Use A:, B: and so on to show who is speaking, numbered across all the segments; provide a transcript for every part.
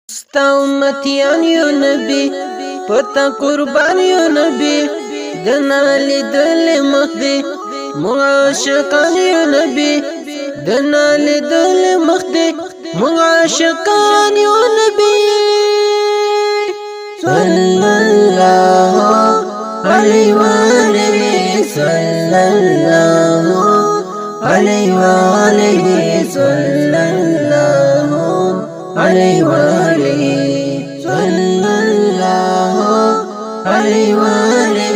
A: ستا امتیان یو نبی پتا قربان یو نبی دنا لیدل مخ دی معاشقان یو نبی دنا لیدل مخ دی معاشقان یو نبی صلی اللہ علیہ وآلہ صلی اللہ علیہ وآلہ صلی اللہ علیہ وآلہ صلی اللہ علیہ وآلہ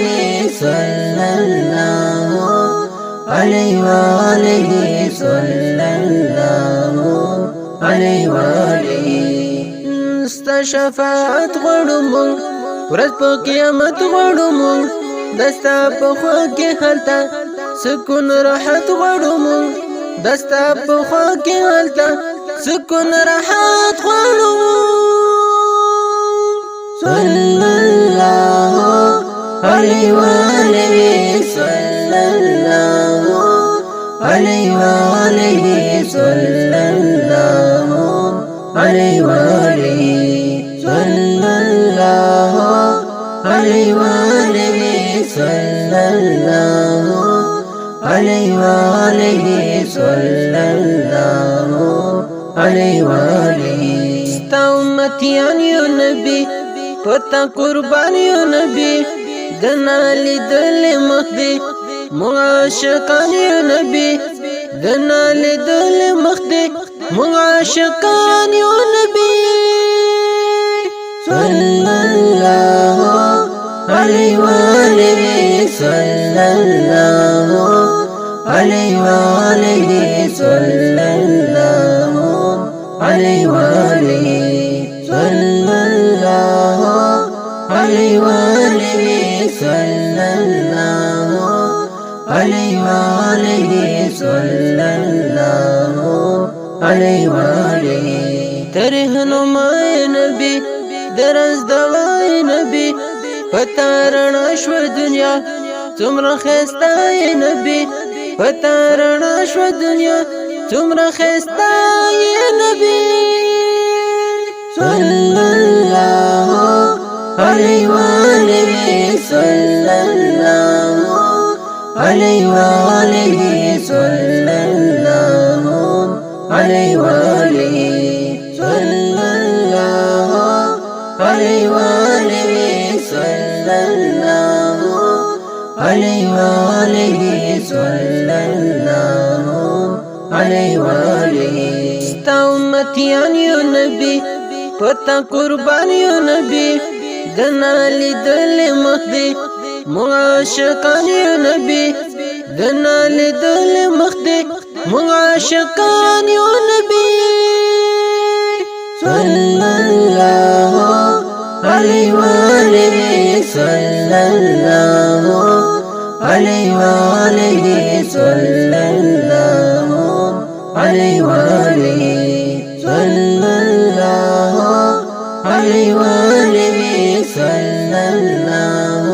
A: صلی اللہ علیہ وآلہ صلی اللہ علیہ وآلہ ستا شفاعت غواړو مونږ ورځ په قیامت غواړو مونږ دستا په خوا کې هلته سکون راحت غواړو مونږ دستا په خوا کې هلته سکون راحت غواړو صلی اللہ علیہ وآلہ صلی اللہ علیہ وآلہ صلی اللہ علیہ وآلہ صلی اللہ علیہ وآلہ صلی اللہ علیہ وآلہ صلی اللہ علیہ وآلہ ستا امتیان یو نبی پتا قربان یو نبی دنا لیدل مخ دی معاشقان یو نبی دنا لیدل مخ دی معاشقان یو نبی صلی اللہ علیہ وآلہ صلی اللہ علیہ وآلہ صلی اللہ علیہ وآلہ صلی اللہ علیہ وآلہ صلی اللہ علیہ وآلہ صلی اللہ علیہ وآلہ تیرے ہنمائے نبی درز دوائے نبی پتا رڼا شو دنیا څومره ښایسته یې نبی پتا رڼا شو دنیا څومره ښایسته یې نبی صلی اللہ علیہ وآلہ صلی اللہ علیہ وآلہ صلی اللہ علیہ وآلہ صلی اللہ علیہ وآلہ صلی اللہ علیہ وآلہ صلی اللہ علیہ وآلہ ستا امتیان یو نبی پتا قربان یو نبی دنا لیدل مخ دی معاشقان یو نبی دنا لیدل مخ دی معاشقان یو نبی صلی اللہ علیہ وآلہ صلی اللہ علیہ وآلہ صلی اللہ علیہ وآلہ صلی اللہ علیہ وآلہ صلی اللہ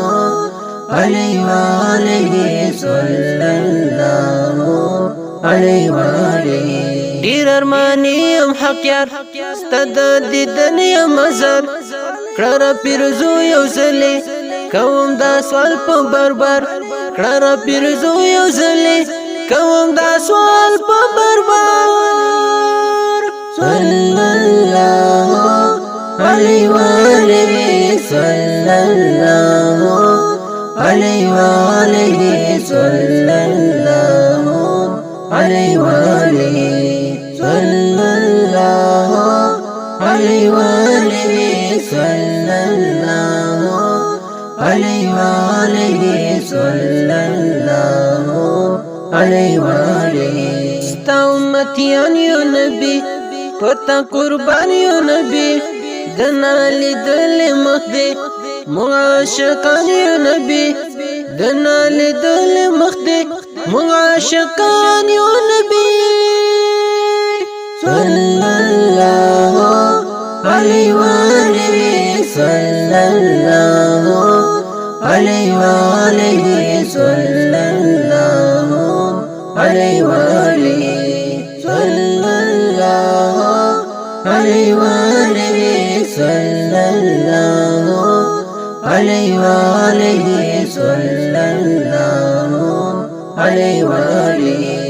A: علیہ وآلہ صلی اللہ علیہ وآلہ ډیر ارمانی ام حق یار ستد دیدن یم ازر کړه پیرزو یو ځلې کوم دا سوال په بربر کړه پیرزو یو ځلې کوم دا سوال په بربر صلی اللہ علیہ وآلہ صلی اللہ علیہ وآلہ صلی اللہ علیہ وآلہ صلی اللہ علیہ وآلہ صلی اللہ علیہ وآلہ صلی اللہ علیہ وآلہ ستا امتیان یو نبی پتا قربان یو نبی دنا لیدل مخ دی معاشقان یو نبی دنا لیدل مخ دی معاشقان یو نبی صلی اللہ علیہ وآلہ صلی اللہ علیہ وآلہ صلی اللہ علیہ وآلہ صلی اللہ علیہ وآلہ عليه وآله صلى الله عليه وآله